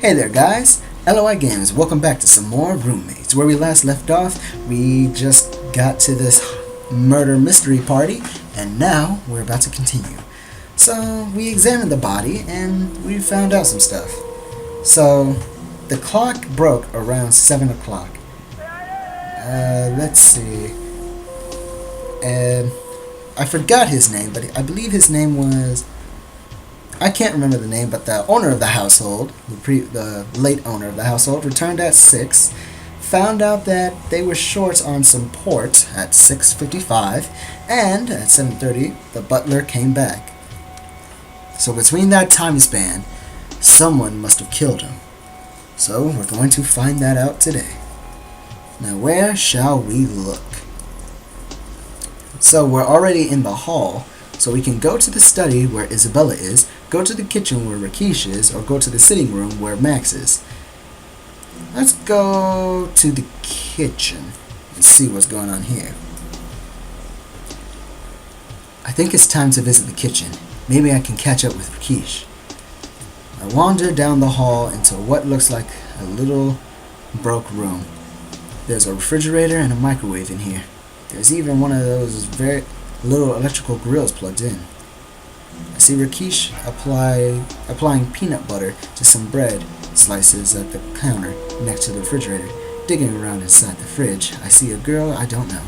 Hey there guys, LOI Games, welcome back to some more Roommates. Where we last left off, we just got to this murder mystery party, and now we're about to continue. So, we examined the body, and we found out some stuff. So, the clock broke around 7 o'clock. Let's see. I forgot his name, but I believe his name was... I can't remember the name, but the owner of the household, the late owner of the household, returned at 6, found out that they were short on some port at 6:55, and at 7:30, the butler came back. So between that time span, someone must have killed him. So we're going to find that out today. Now where shall we look? So we're already in the hall, so we can go to the study where Isabella is, go to the kitchen where Rakesh is, or go to the sitting room where Max is. Let's go to the kitchen and see what's going on here. I think it's time to visit the kitchen. Maybe I can catch up with Rakesh. I wander down the hall into what looks like a little broke room. There's a refrigerator and a microwave in here. There's even one of those very little electrical grills plugged in. I see Rakesh applying peanut butter to some bread slices at the counter next to the refrigerator. Digging around inside the fridge, I see a girl I don't know.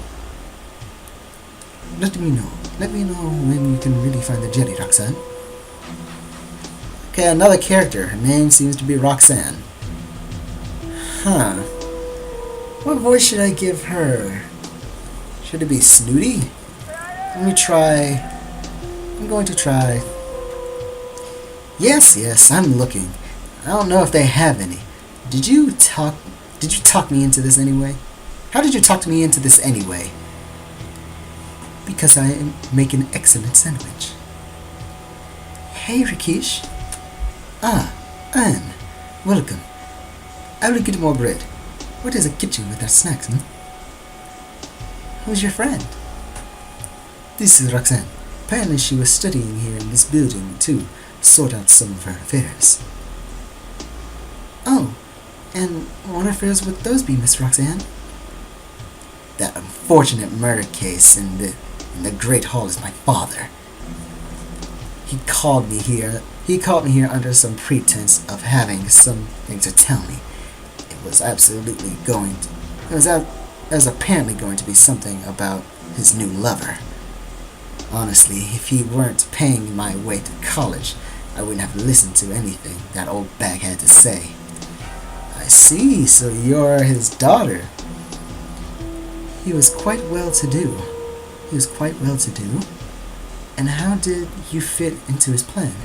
Let me know when you can really find the jelly, Roxanne. Okay, another character. Her name seems to be Roxanne. Huh. What voice should I give her? Should it be Snooty? I'm going to try. Yes, I'm looking. I don't know if they have any. Did you talk me into this anyway? How did you talk to me into this anyway? Because I make an excellent sandwich. Hey, Rakesh. Anne. Welcome. I will get more bread. What is a kitchen without snacks, Who's your friend? This is Roxanne. Apparently she was studying here in this building to sort out some of her affairs. Oh, and what affairs would those be, Miss Roxanne? That unfortunate murder case in the Great Hall is my father. He called me here under some pretense of having something to tell me. It was apparently going to be something about his new lover. Honestly, if he weren't paying my way to college, I wouldn't have listened to anything that old bag had to say. I see, so you're his daughter. He was quite well to do. And how did you fit into his plan,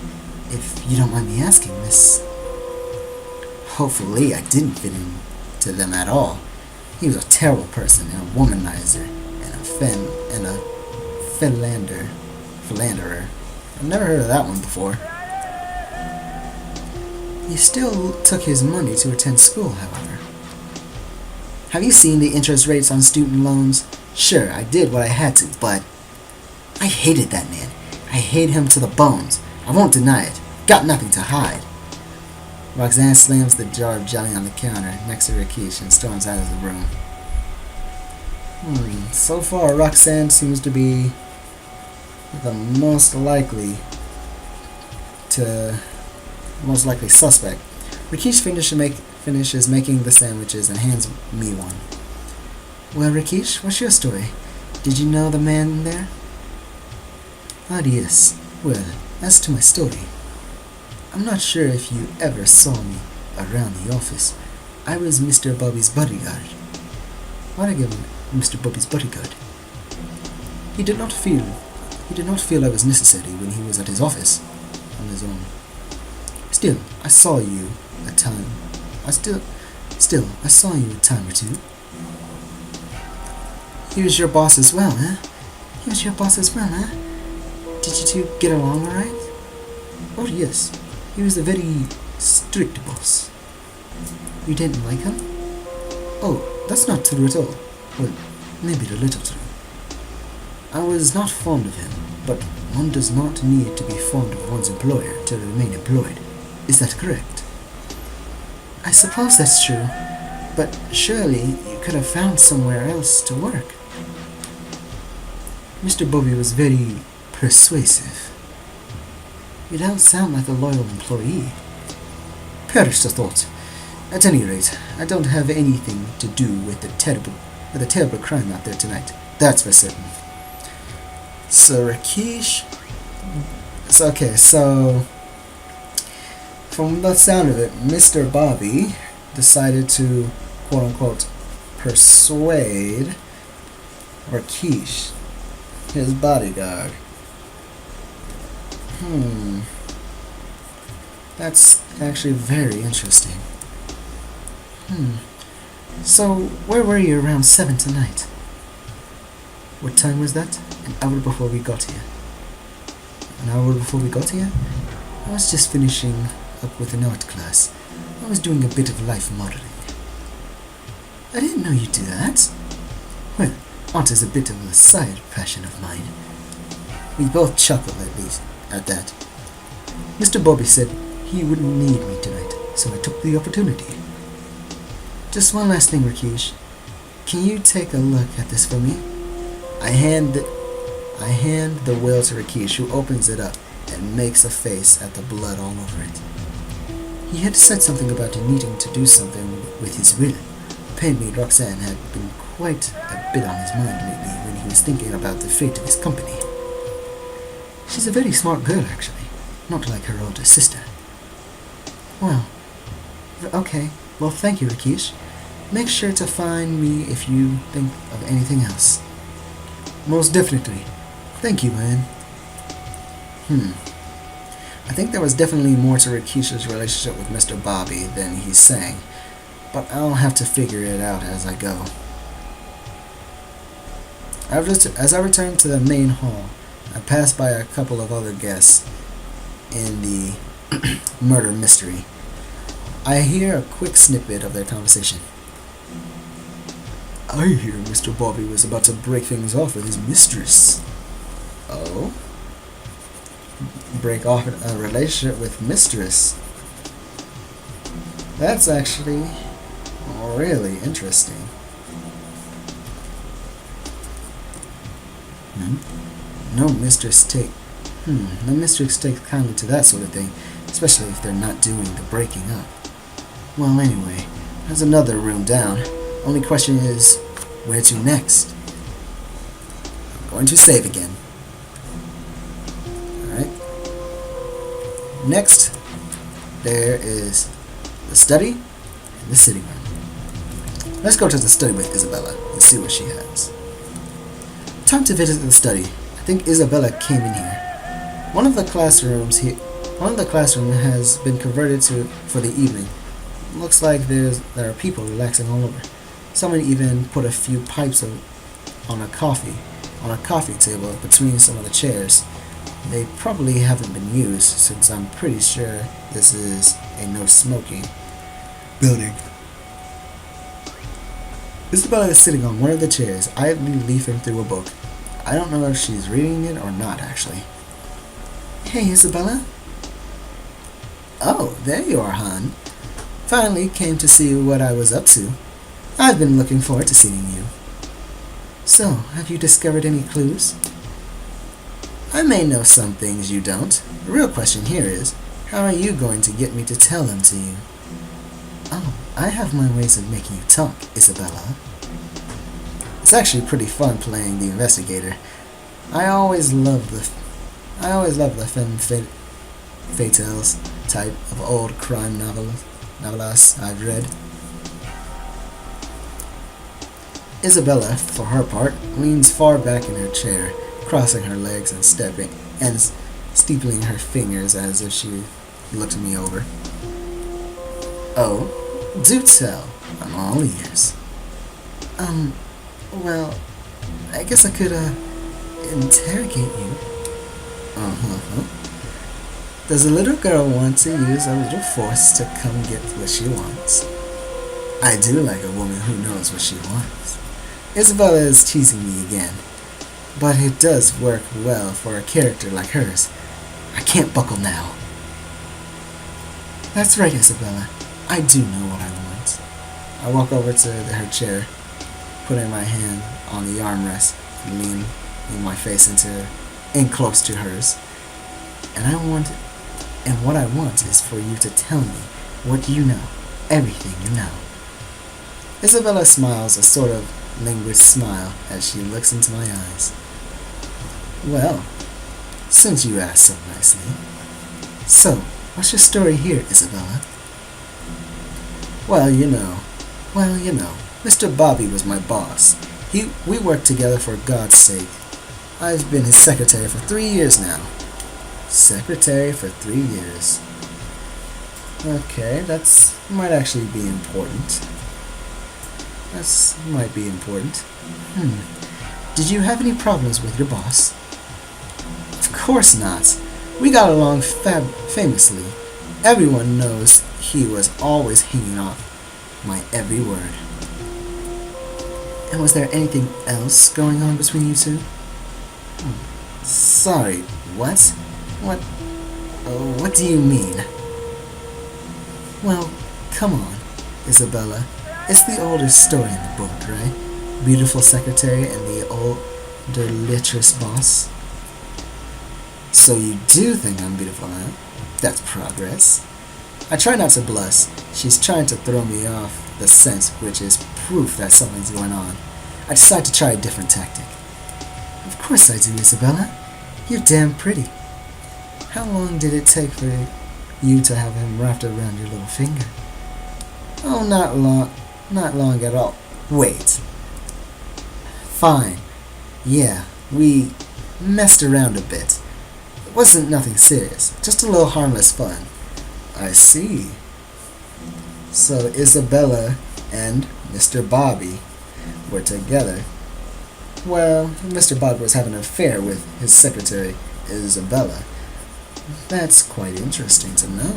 if you don't mind me asking, miss? Hopefully I didn't fit into them at all. He was a terrible person, and a womanizer, and a philanderer. I've never heard of that one before. He still took his money to attend school, however. Have you seen the interest rates on student loans? Sure, I did what I had to, but I hated that man. I hate him to the bones. I won't deny it. Got nothing to hide. Roxanne slams the jar of jelly on the counter next to Rakesh and storms out of the room. So far, Roxanne seems to be the most likely suspect. Rakesh finishes making the sandwiches and hands me one. Well, Rakesh, what's your story? Did you know the man there? Yes. Well, as to my story, I'm not sure if you ever saw me around the office. I was Mr. Bobby's bodyguard. Why'd I give him Mr. Bobby's bodyguard? He did not feel I was necessary when he was at his office on his own. Still, I saw you a time. I saw you a time or two. He was your boss as well, Did you two get along alright? Oh yes, he was a very strict boss. You didn't like him? Oh, that's not true at all. Well, maybe a little true. I was not fond of him, but one does not need to be fond of one's employer to remain employed. Is that correct? I suppose that's true, but surely you could have found somewhere else to work. Mr. Bobby was very persuasive. You don't sound like a loyal employee. Perish the thought. At any rate, I don't have anything to do with the terrible crime out there tonight. That's for certain. So Rakesh. So from the sound of it, Mr. Bobby decided to quote unquote persuade Rakesh, his bodyguard. That's actually very interesting. So, where were you around 7 tonight? What time was that? An hour before we got here. An hour before we got here? I was just finishing up with an art class. I was doing a bit of life modeling. I didn't know you'd do that. Well, art is a bit of a side passion of mine. We both chuckled at that. Mr. Bobby said he wouldn't need me tonight, so I took the opportunity. Just one last thing, Rakesh. Can you take a look at this for me? I hand the will to Rakesh, who opens it up and makes a face at the blood all over it. He had said something about needing to do something with his will. Apparently, Roxanne had been quite a bit on his mind lately when he was thinking about the fate of his company. She's a very smart girl, actually. Not like her older sister. Well, okay. Well, thank you, Rakesh. Make sure to find me if you think of anything else. Most definitely. Thank you, man. I think there was definitely more to Rakesh's relationship with Mr. Bobby than he's saying, but I'll have to figure it out as I go. As I return to the main hall, I pass by a couple of other guests in the murder mystery. I hear a quick snippet of their conversation. I hear Mr. Bobby was about to break things off with his mistress. Oh? Break off a relationship with mistress? That's actually really interesting. No mistress takes kindly to that sort of thing, especially if they're not doing the breaking up. Well, anyway, there's another room down. Only question is, where to next? I'm going to save again. Alright. Next, there is the study and the sitting room. Let's go to the study with Isabella and see what she has. Time to visit the study. I think Isabella came in here. One of the classrooms has been converted for the evening. Looks like there are people relaxing all over. Someone even put a few pipes on a coffee table between some of the chairs. They probably haven't been used, since I'm pretty sure this is a no smoking building. Isabella is sitting on one of the chairs, idly leafing through a book. I don't know if she's reading it or not, actually. Hey, Isabella. Oh, there you are, hon. Finally came to see what I was up to. I've been looking forward to seeing you. So, have you discovered any clues? I may know some things you don't. The real question here is, how are you going to get me to tell them to you? Oh, I have my ways of making you talk, Isabella. It's actually pretty fun playing the investigator. I always love the femme fatales type of old crime novelas I've read. Isabella, for her part, leans far back in her chair, crossing her legs and steepling her fingers as if she looked me over. Oh, do tell. I'm all ears. Well, I guess I could, interrogate you. Does a little girl want to use a little force to come get what she wants? I do like a woman who knows what she wants. Isabella is teasing me again, but it does work well for a character like hers. I can't buckle now. That's right, Isabella. I do know what I want. I walk over to her chair, putting my hand on the armrest, and lean my face in close to hers. And what I want is for you to tell me what you know, everything you know. Isabella smiles a sort of languid smile as she looks into my eyes. Well, since you asked so nicely. So, what's your story here, Isabella? Well, you know, Mr. Bobby was my boss. We worked together for God's sake. I've been his secretary for 3 years now. Secretary for 3 years. Okay, that might actually be important. That might be important. Did you have any problems with your boss? Of course not. We got along famously. Everyone knows he was always hanging off my every word. And was there anything else going on between you two? Sorry, what? What do you mean? Well, come on, Isabella. It's the oldest story in the book, right? Beautiful secretary and the older literous boss. So you do think I'm beautiful, huh? That's progress. I try not to blush. She's trying to throw me off the scent, which is proof that something's going on. I decide to try a different tactic. Of course I do, Isabella. You're damn pretty. How long did it take for you to have him wrapped around your little finger? Oh, not long at all. Wait. Fine. Yeah, we messed around a bit. It wasn't nothing serious, just a little harmless fun. I see. So Isabella and Mr. Bobby were together. Well, Mr. Bobby was having an affair with his secretary, Isabella. That's quite interesting to know.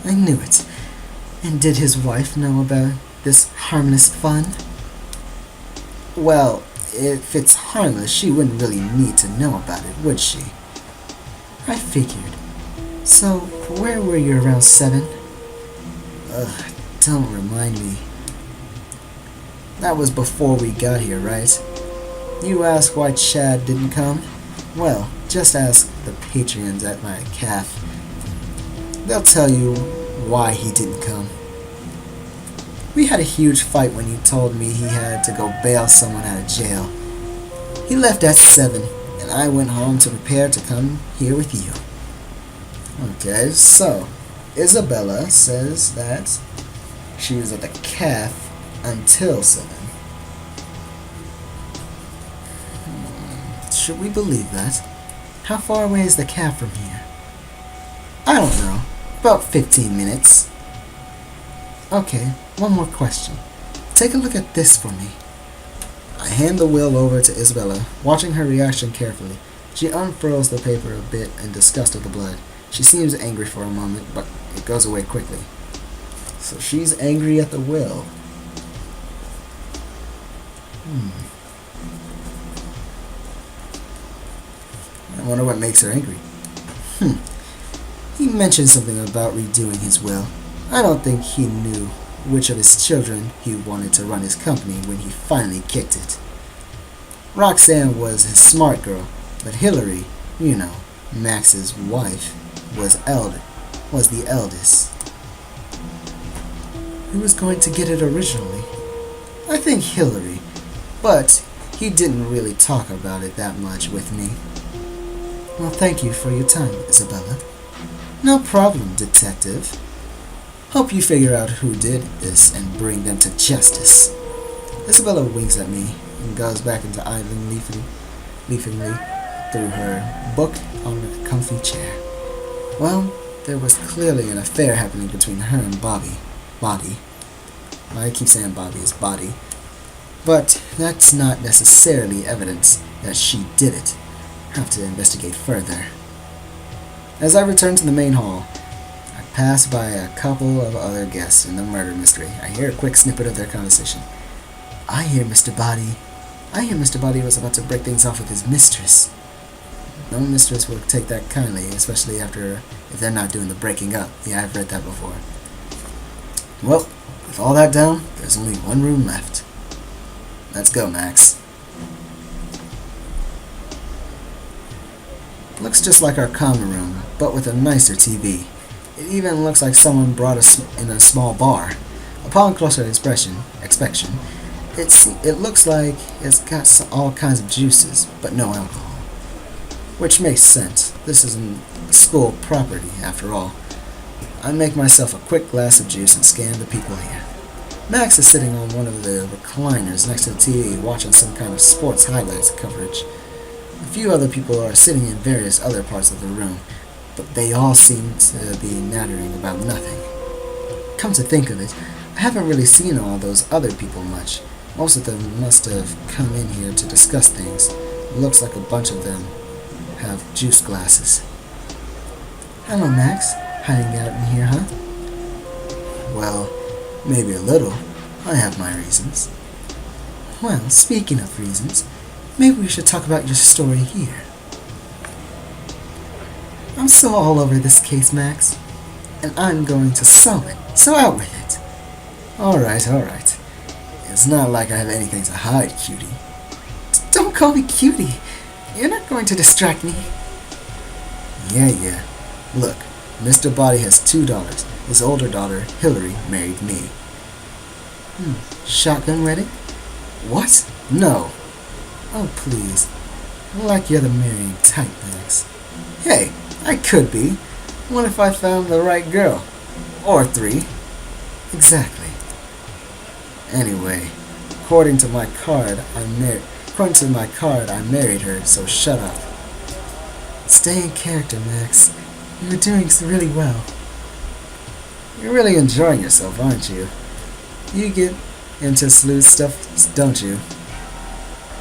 I knew it. And did his wife know about this harmless fun? Well, if it's harmless, she wouldn't really need to know about it, would she? I figured. So, where were you around 7? Don't remind me. That was before we got here, right? You ask why Chad didn't come? Well, just ask the patrons at my cafe. They'll tell you why he didn't come. We had a huge fight when he told me he had to go bail someone out of jail. He left at 7, and I went home to prepare to come here with you. Okay, so Isabella says that she was at the cafe until 7. Should we believe that? How far away is the cafe from here? I don't know. About 15 minutes. Okay, one more question. Take a look at this for me. I hand the will over to Isabella, watching her reaction carefully. She unfurls the paper a bit in disgust of the blood. She seems angry for a moment, but it goes away quickly. So she's angry at the will. I wonder what makes her angry. He mentioned something about redoing his will. I don't think he knew which of his children he wanted to run his company when he finally kicked it. Roxanne was his smart girl, but Hillary, Max's wife, was the eldest. Who was going to get it originally? I think Hillary, but he didn't really talk about it that much with me. Well, thank you for your time, Isabella. No problem, detective. Hope you figure out who did this and bring them to justice. Isabella winks at me and goes back into idling leafingly through her book on a comfy chair. Well, there was clearly an affair happening between her and Bobby. I keep saying Bobby is Body. But that's not necessarily evidence that she did it. I have to investigate further. As I return to the main hall, I pass by a couple of other guests in the murder mystery. I hear a quick snippet of their conversation. I hear Mr. Body was about to break things off with his mistress. No mistress will take that kindly, especially if they're not doing the breaking up. Yeah, I've read that before. Well, with all that down, there's only one room left. Let's go, Max. Looks just like our common room, but with a nicer TV. It even looks like someone brought us in a small bar. Upon closer inspection, it looks like it's got all kinds of juices, but no alcohol. Which makes sense. This isn't school property, after all. I make myself a quick glass of juice and scan the people here. Max is sitting on one of the recliners next to the TV watching some kind of sports highlights coverage. A few other people are sitting in various other parts of the room, but they all seem to be nattering about nothing. Come to think of it, I haven't really seen all those other people much. Most of them must have come in here to discuss things. It looks like a bunch of them have juice glasses. Hello, Max. Hiding out in here, huh? Well, maybe a little. I have my reasons. Well, speaking of reasons, maybe we should talk about your story here. I'm so all over this case, Max, and I'm going to solve it, so out with it. Alright. It's not like I have anything to hide, cutie. Don't call me cutie. You're not going to distract me. Yeah. Look, Mr. Body has $2. His older daughter, Hillary, married me. Shotgun wedding? What? No. Oh, please. Like you're the marrying type, Max. Hey, I could be. What if I found the right girl? Or 3. Exactly. Anyway, according to my card, I married her, so shut up. Stay in character, Max. You're doing really well. You're really enjoying yourself, aren't you? You get into sleuth stuff, don't you?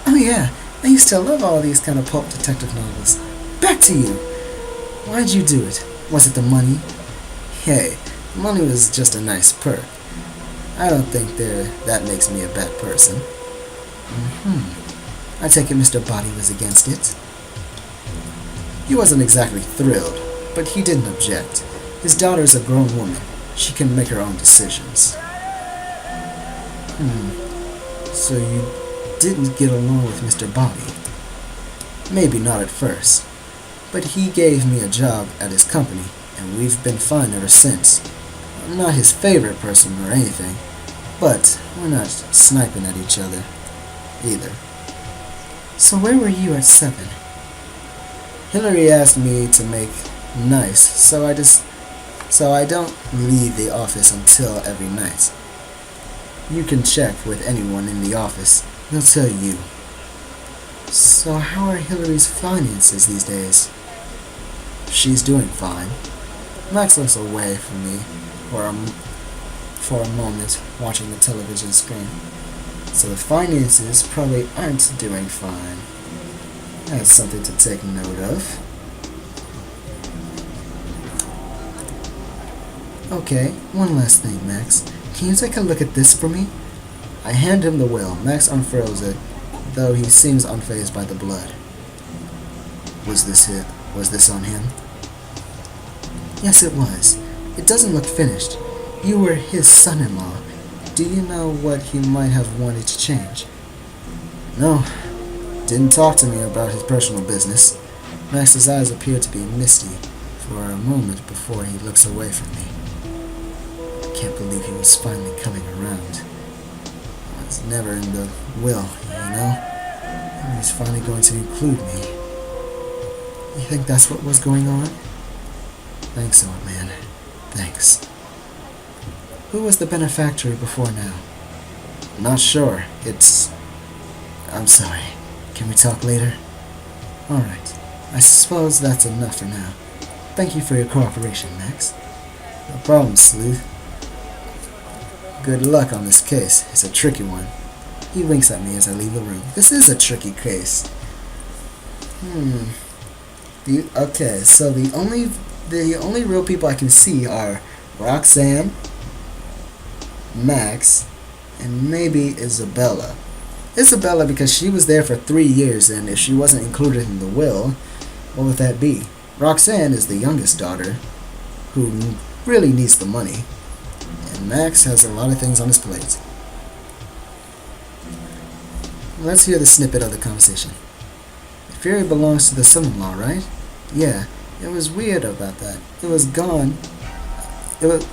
Oh yeah, I used to love all these kind of pulp detective novels. Back to you. Why'd you do it? Was it the money? Hey, money was just a nice perk. I don't think that makes me a bad person. I take it Mr. Body was against it. He wasn't exactly thrilled, but he didn't object. His daughter is a grown woman. She can make her own decisions. So you didn't get along with Mr. Body? Maybe not at first, but he gave me a job at his company, and we've been fine ever since. I'm not his favorite person or anything, but we're not sniping at each other either. So where were you at 7? Hillary asked me to make nice, so I don't leave the office until every night. You can check with anyone in the office. They'll tell you. So how are Hillary's finances these days? She's doing fine. Max looks away from me for a moment, watching the television screen. So the finances probably aren't doing fine. That's something to take note of. Okay, one last thing, Max. Can you take a look at this for me? I hand him the will. Max unfurls it, though he seems unfazed by the blood. Was this it? Was this on him? Yes, it was. It doesn't look finished. You were his son-in-law. Do you know what he might have wanted to change? No. Didn't talk to me about his personal business. Max's eyes appear to be misty for a moment before he looks away from me. I can't believe he was finally coming around. It's never in the will, you know? And he's finally going to include me. You think that's what was going on? Thanks, old man. Thanks. Who was the benefactor before now? Not sure. I'm sorry. Can we talk later? Alright. I suppose that's enough for now. Thank you for your cooperation, Max. No problem, Sleuth. Good luck on this case. It's a tricky one. He winks at me as I leave the room. This is a tricky case. Okay, so the only real people I can see are Roxanne, Max, and maybe Isabella. Isabella because she was there for 3 years, and if she wasn't included in the will, What would that be? Roxanne is the youngest daughter, who really needs the money, and Max has a lot of things on his plate. Let's hear the snippet of the conversation. The Fury belongs to the son-in-law, right? Yeah, it was weird about that. It was gone. It was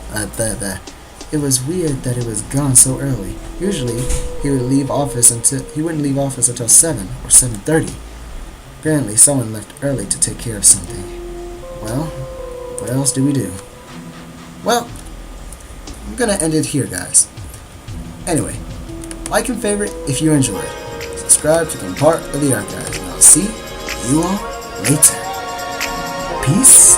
It was weird that it was gone so early. Usually, he wouldn't leave office until 7 or 7:30. Apparently, someone left early to take care of something. Well, what else do we do? Well, I'm gonna end it here, guys. Anyway, like and favorite if you enjoyed. Subscribe to become part of the archive, and I'll see you all later. Peace